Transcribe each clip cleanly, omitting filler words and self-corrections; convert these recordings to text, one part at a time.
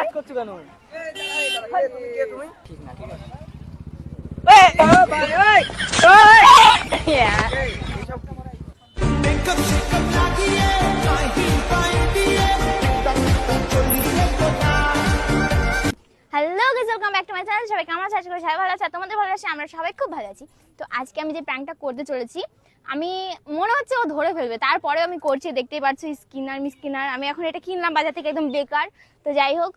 Touch করছো কেন? ঠিক না, ঠিক আছে। Hello guys, welcome back to my channel. সবাই কেমন আছো? আশা করি সবাই ভালো আছে। তোমাদের ভালো আছে, আমরা সবাই খুব ভালো আছি। তো আজকে আমি যে প্র্যাঙ্কটা করতে চলেছি, আমি মনে হচ্ছে ও ধরে ফেলবে, তারপরে আমি করছি। দেখতেই পাচ্ছ স্কিনার। আমি এখন এটা কিনলাম বাজার থেকে, একদম বেকার। তো যাই হোক,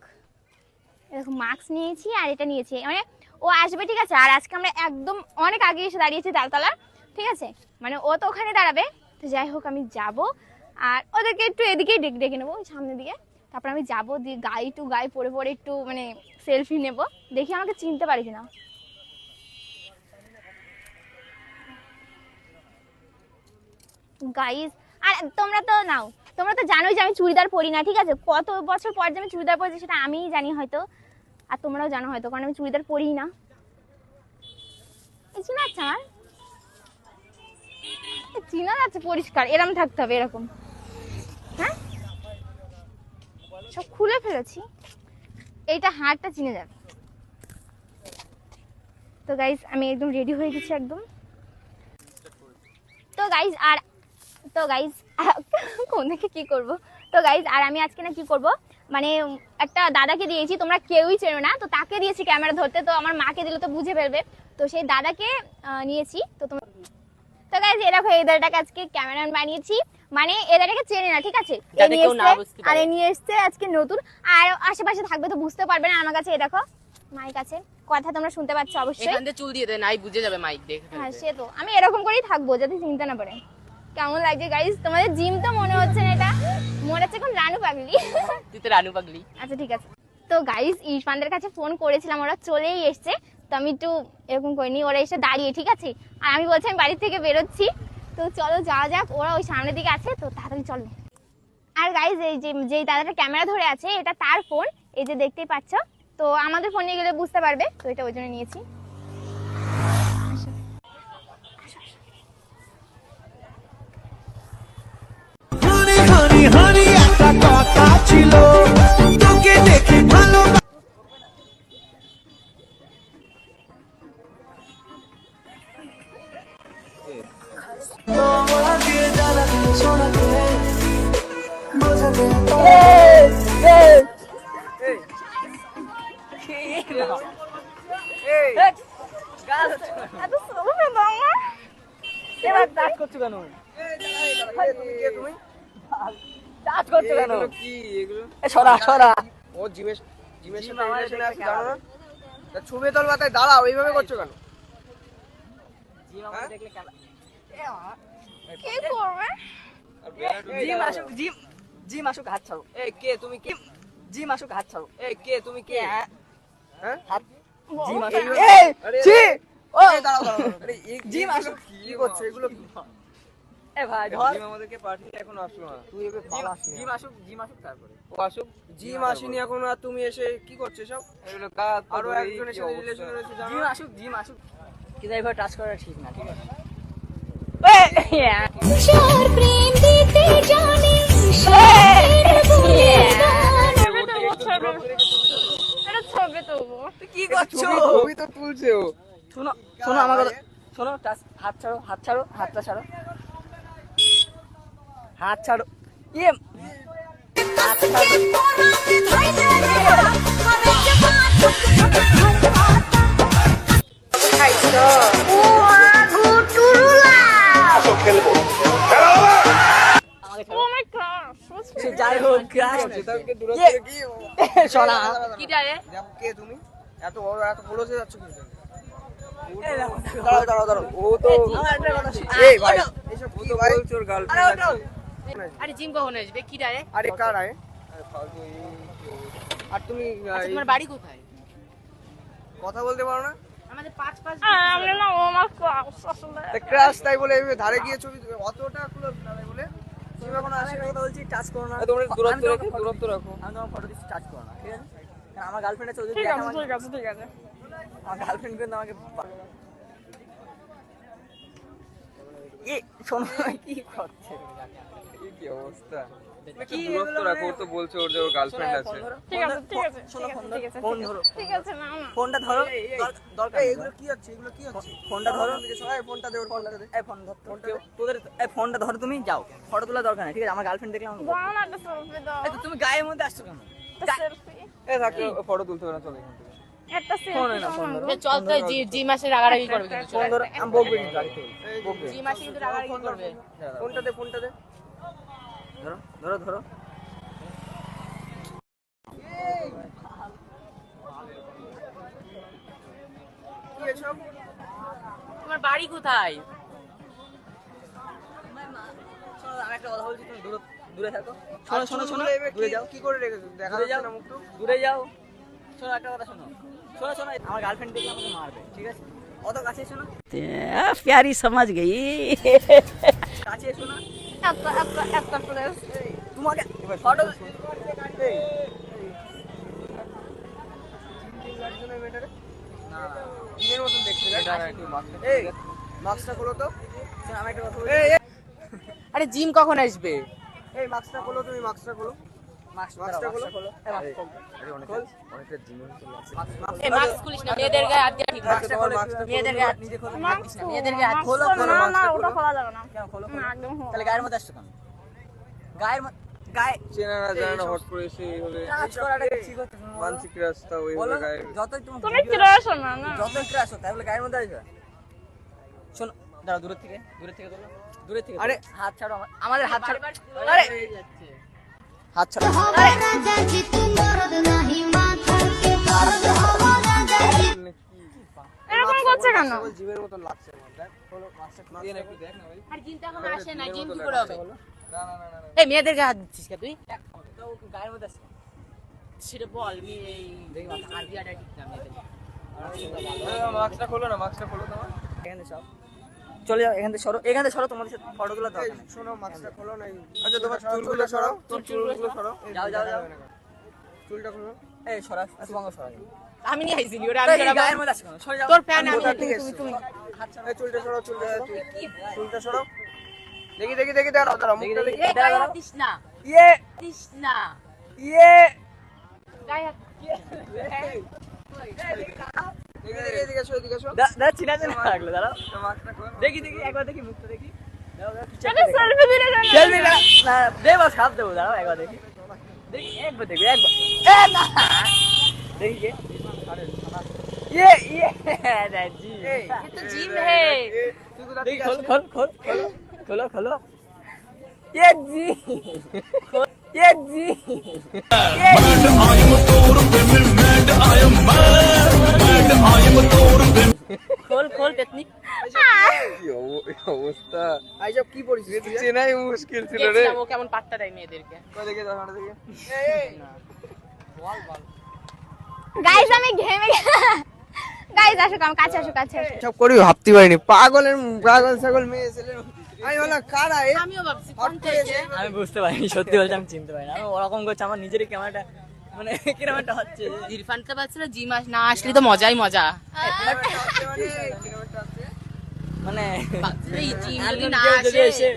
এরকম মাস্ক নিয়েছি আর এটা নিয়েছি, মানে ও আসবে, ঠিক আছে। আর আজকে আমরা একদম অনেক আগে এসে দাঁড়িয়েছি তালতলা, ঠিক আছে। মানে ও তো ওখানে দাঁড়াবে। তো যাই হোক, আমি যাব আর ওদেরকে একটু এদিকেই ডেকে নেবো, ওই সামনের দিকে। তারপর আমি যাবো, দিয়ে গায়ে পরে একটু মানে সেলফি নেব, দেখি আমাকে চিনতে পারি কিনা। গাইস, আর তোমরা তো জানোই যে আমি চুড়িদার পরি না, ঠিক আছে। কত বছর পর যে আমি চুড়িদার পরেছি সেটা আমিই জানি হয়তো, আর তোমরাও জানো হয়তো, কারণ আমি চুড়িদার পরি না। চিনা যাচ্ছে আমার, চিনা যাচ্ছে পরিষ্কার, এরম থাকতে হবে, এরকম। হ্যাঁ, সব খুলে ফেলেছি, এইটা হাড়টা চিনে যাবে। তো গাইস, আমি একদম রেডি হয়ে গেছি একদম। তো গাইস কোন দিকে কি করব। তো গাইস, আর আমি আজকে না কি করব, মানে একটা দাদাকে দিয়েছি, তোমরা কেউই চেনো না, তো তাকে দিয়েছি ক্যামেরা ধরতে। তো আমার মাকে দিলে তো বুঝে ফেলবে, তো সেই দাদাকে নিয়েছি। তো গাইস, এরকম এই দাদাটাকে আজকে ক্যামেরাম্যান বানিয়েছি, মানে এই দাদাটাকে চেনে না, ঠিক আছে। আর এ নিয়ে এসছে আজকে নতুন, আর আশেপাশে থাকবে তো বুঝতে পারবে না। আমার কাছে এই দেখো মাইক আছে, কথা তোমরা শুনতে পাচ্ছ অবশ্যই। এখান থেকে চুল দিয়ে দে, নাই বুঝে যাবে মাইক দেখে। হ্যাঁ, সে তো আমি এরকম করেই থাকবো যাতে চিনতে না পারে। কেমন লাগছে গাইস তোমাদের? জিম তো মনে হচ্ছে না, এটা মনে হচ্ছে কোন রানু পাগলি। তুই তো রানু পাগলি। আচ্ছা, ঠিক আছে। তো গাইস, ইরফানদের কাছে ফোন করেছিলাম, ওরা চলেই এসছে। তো আমি একটু এরকম করিনি, ওরা এসে দাঁড়িয়ে, ঠিক আছে। আর আমি বলছি আমি বাড়ি থেকে বেরোচ্ছি, তো চলো যাওয়া যাক। ওরা ওই সামনের দিকে আছে, তো তাড়াতাড়ি চলো। আর গাইস, এই যেই দাদাটা ক্যামেরা ধরে আছে, এটা তার ফোন, এই যে দেখতেই পাচ্ছ। তো আমাদের ফোন নিয়ে গেলে বুঝতে পারবে, তো এটা ওই জন্য নিয়েছি। কথা ছিল তোকে দেখে ভালো। এবার টাচ করছো কেন? টাচ করছো কেন? কি এগুলো? সরা ও জিমের সাথে রিলেশনে আছে, জানো না? তা ছবি তোলবা, তাই দাঁড়াও, এইভাবে করছো কেন? জিম আমাকে দেখলে কেন? কি করবে? জিম আসুক হাত ছাড়ো। এই কে তুমি? কে জিম আসুক হাত ছাড়ো। এই কে তুমি? কে হ্যাঁ? হাত জিম ও, আসুক। আরে এই দাঁড়াও। আরে জিম আসুক। কি করছো এগুলো? কি এ ভাই ধর, জিম আমাদেরকে পাঠিয়ে এখন আসলো না। তুই এবে পালাস না। জিম আসুক তারপরে। ও আসুক। জিম আসেনি এখন, আর তুমি এসে কি করছো সব? এগুলো আরো একজনের সাথে রিলেশন রয়েছে, জানো না? জিম আসুক। কিন্তু এইভাবে টাচ করা ঠিক না, ঠিক আছে। কি করছো? ছবি তো তুলছে ও। শোনো আমার কথা, শোনো। হাত ছাড়ো, হাতটা ছাড়ো, হাত ছাড়ো। ইয়ে হাত যাই হোক, যেটাকে দূরে থেকে কি শোনা কি রে? কে তুমি? এত বড় হয়ে যাচ্ছ কিন্তু। দাঁড়াও। ও তো এই ভাই, এসব কি ভাই? তোর গার্লফ্রেন্ড আছে? আরে জিম কখন আসবে? কি রে? আরে কার আয়? আর তুমি তোমার বাড়ি কোথায়? কথা বলতে পারো না? আমাদের 5 আমরা না, ও আমার ক্লাস আসলে ক্রাশ তাই বলে এভাবে ধারে গিয়ে ছবি অতটা ক্লোজ না তাই বলে তুমি এখন আসে কথা বলছি, টাচ করো না। তোমরা দূরত্ব রাখো। আমি তোমার ফটো দিচ্ছি, টাচ করো না, ঠিক আছে? কারণ আমার গার্লফ্রেন্ড আছে, ঠিক আছে। আমার গার্লফ্রেন্ড কিন্তু আমাকে শোনো কি করছে? কি অবস্থা? কি দূরত্ব রাখো, ও তো বলছে ওর যে ওর গার্লফ্রেন্ড আছে। ঠিক আছে ঠিক আছে শোনো, ফোন ঠিক আছে ফোন ধরো। ঠিক আছে না না ফোনটা ধরো, দরকার নেই। এগুলো কি হচ্ছে, এগুলো কি হচ্ছে? ফোনটা ধরো, এই ফোনটা দে, ওর ফোনটা দে। এই ফোন ধর, তোদের এই ফোনটা ধরো, তুমি যাও, ফটো তোলার দরকার নেই, ঠিক আছে? আমার গার্লফ্রেন্ড দেখলে আমাকে বলো। দাও না একটা সেলফি দাও এই তো তুমি গায়ের মধ্যে আসছো কেন? সেলফি এই থাক, ফটো তুলতে হবে না, চল এখান থেকে। একটা ফোন সেলফি না, ফোন ধরো। চল তো জি মাসে রাগারাগি করবে কিন্তু ফোন ধরো, আমি বকবি না গাড়িতে। বকবে। জি মাসে কিন্তু রাগারাগি করবে। ফোনটা দে, ফোনটা দে। ধরো ধরো ধরো। কি এসব? তোমার বাড়ি কোথায়? শোনো, আমি একটা কথা বলছি, তুমি দূরে থাকো। শোনো শোনো শোনো, এবার দূরে যাও, কি করে রেখেছো? দেখা দূরে যাচ্ছে যাও, না মুখটু। দূরে যাও। শোনো একটা কথা, শোনো শোনো শোনো, আমার গার্লফ্রেন্ড দেখলে আমাকে মারবে, ঠিক আছে? অত কাছে এসো না, प्यारी समझ गई কাছে এসো না। একটা প্লেস তোমাকে ফটো জিমের মতন দেখতে যায়। এই মাস্কটা খোলো তো। আমি একটা কথা বলছি। এই আরে জিম কখন আসবে? এই মাস্কটা খোলো, তুমি মাস্কটা খোলো। মাস্কটা খোলো, খোলো। এই মাস্ক খোলো। এই মাস্ক খুলিস না, মেয়েদের গায়ে হাত দিয়ে ঠিক না। মাস্কটা খোলো, মেয়েদের গায়ে হাত নিজে খোলো। মেয়েদের গায়ে হাত খোলো, খোলো, না না মাস্কটা ওটা খোলো। খোলা যাবে না কেন খোলো? না একদম খোলা তাহলে গায়ের মধ্যে আসছো কেন? গায়ে চেনা না জানা না, হট করে এসে এইভাবে কাজ করাটা কি ঠিক হচ্ছে? মানসিক রাস্তা বলো, ওইভাবে গায়ে। যতই তুমি তুমি ক্রাশ না না যতই ক্রাশ হোক, তাহলে গায়ের মধ্যে আসবে। শোনো, দাঁড়াও, দূরের থেকে তোলো, দূরের থেকে। আরে, হাত ছাড়ো, আমাদের হাত ছাড়ো। আরে হাত ছাড়ো। এরকম করছে কেন? জিমের মতন লাগছে আমার। দেখ, খোলো মাস্কটা দিয়ে না, একটু দেখ না ভাই। আর জিম তো এখন আসে না, জিম কি করে হবে? না না না না। এই মেয়েদের গায়ে হাত দিচ্ছিস কে তুই? তো গায়ের মধ্যে আসছে। সেটা বল, এই আর বিয়াটা ঠিক না মেয়েদের। মাস্কটা খোলো না, মাস্কটা খোলো তোমার। এখান থেকে সব চলে যাও, এখান থেকে সরো, এখান থেকে সরো, তোমাদের সাথে ফটো তোলার দরকার নেই। শোনো, মাস্কটা খোলো না। আচ্ছা, তোমার চুলগুলো সরাও, তোর চুলগুলো সরাও। যাও যাও যাও। চুলটা খোলো। এই সরা, শুভঙ্গ সরা। আমি নিয়ে আইছি ওরে, আমি এই সরাবো। গায়ের মধ্যে আসছে কেন? সরে যাও। তোর ফ্যান আমি কোথা থেকে এসছো? এই চুলটা সরাও, চুলটা সরাও। দেখি দেখি দেখি, দাঁড়াও দাঁড়াও, মুখটা দেখি। এই গায়ে হাত দিস না, ইয়ে দিস না। ইয়ে গায়ে হাত দেখি দেখি, এদিকে এসো, এদিকে এসো। দাঁড়া, চিনা চিনা লাগলো, দাঁড়াও। মাস্কটা খোলো। দেখি দেখি, একবার দেখি, মুখটা দেখি। দাঁড়াও, দাঁড়াও, কিছু এটা একটা দেখি। সেলফি দিলে কেন? সেলফি না, না, দেবো, সাপ দেবো, দাঁড়াও, একবার দেখি। দেখি, একবার দেখি, একবার। এ না! দেখি কে? ইয়ে, ইয়ে, জি। এই, ये तो जिम है। তুই কোথা দেখি, থেকে খোল, আসলি? খোল, খোল, খোলো, খোলো, খোলো। ये जी, ये जी, खोल खोल टेक्निक। কি অবস্থা, এইসব কি পরিস্থিতি? চেনাই মুশকিল ছিল রে। দেখছিলাম ও কেমন পাত্তা দেয় মেয়েদেরকে। কই দেখি, দাঁড়া দেখি। গাইস আমি ঘেমে গাইস আসো কাছে আসো কাছে আসো সব করি ভাবতে পারিনি, পাগলের পাগল ছাগল মেয়ে ছেলে। আমি বললাম কারা এ? আমিও ভাবছি হট কোন করে থেকে। আমি বুঝতে পারিনি, সত্যি বলছি আমি চিনতে পারিনি। আমি ওরকম করছি, আমার নিজেরই ক্যামেরাটা মানে কিরকম একটা হচ্ছে। ইরফান তো বলছিল জিম না আসলে তো মজাই মজা। মানে এই জিম যদি একজন না কেউ যদি আসে, এসে-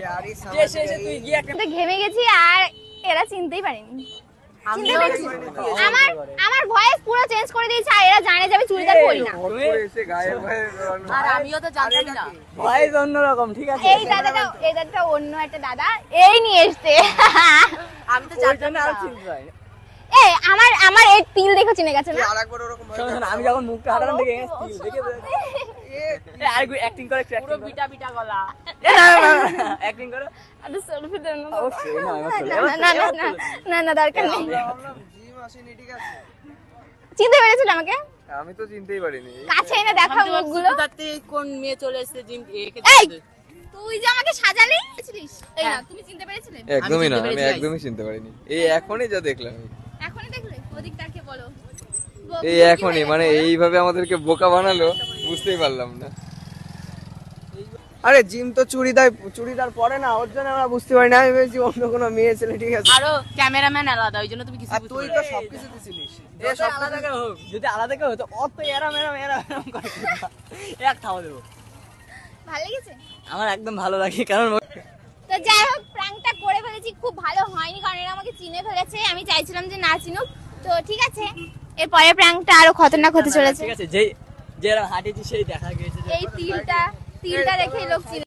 যে এসে এসে তুই গিয়ে একটা তো ঘেমে গেছি আর এরা চিনতেই পারেনি আমিও আমার আমার ভয়েস পুরো চেঞ্জ করে দিয়েছে আর এরা জানে যে আমি চুড়িদার পরি না হট করে এসে গায়ে গায়ে আর আমিও তো জানতাম না। ভয়েস অন্যরকম, ঠিক আছে? এই দাদাটা অন্য একটা দাদা এই নিয়ে এসছে আমি তো ওই জানতাম জন্য না। আর চিনতে পারিনি। এই আমার এই তিল দেখে চিনে গেছে না আরেকবার ওরকম শোনো, শোনো, আমি যখন মুখটা হাঁটালাম দেখে দেখে আর অ্যাক্টিং করে, একটু পুরো অ্যাক্টিং করে। বিটা বিটা গলা। অ্যাক্টিং করো। আরে সেলফি দেন না অবশ্যই, না, এবার চলো, না, এবার না, চলো, না, এবার না, না, দরকার নেই জিম আসেনি, ঠিক আছে? চিনতে পেরেছিল আমাকে আমি তো চিনতেই পারিনি। কাছে এনে দেখাও আমি তো মুখগুলো তাতে কোন মেয়ে চলে এসেছে জিম একে এই! দেখতে। তুই যে আমাকে সাজালি এই না তুমি চিনতে পেরেছিলে একদমই না, চিনতে আমি পেরেছি, একদমই চিনতে পারিনি। এই এখনই যা দেখলাম, এখনই দেখলে ওদিক তাকিয়ে বলো এই এখনই, মানে এইভাবে আমাদেরকে বোকা বানালো, বুঝতেই পারলাম না। আরে জিম তো চুড়িদার পরে না, ওর জন্য আমরা বুঝতে পারি না। আমি ভেবেছি অন্য কোনো মেয়ে ছেলে, ঠিক আছে? আরো ক্যামেরাম্যান আলাদা, ওই জন্য তুমি কিছু আর বুঝতে তুই পারো তো সবকিছুতে ছিলিস। যতই আলাদা কেউ হোক, যদি আলাদা কেউ হতো অত এরম করে এক খাওয়া দেবো। ভালো লেগেছে আমার একদম ভালো লাগে, কারণ তো যাই হোক প্র্যাঙ্কটা করে ফেলেছি হাঁটিয়েছি খুব ভালো হয়নি, কারণ এরা আমাকে চিনে ফেলেছে, আমি চাইছিলাম যে না চিনুক। তো ঠিক আছে, এর পরের প্র্যাঙ্কটা আরো খতরনাক হতে চলেছে। ঠিক আছে, যেই যে হাঁটিয়েছি সেই দেখা গিয়েছে এই তিলটা দেখে লোক চিনে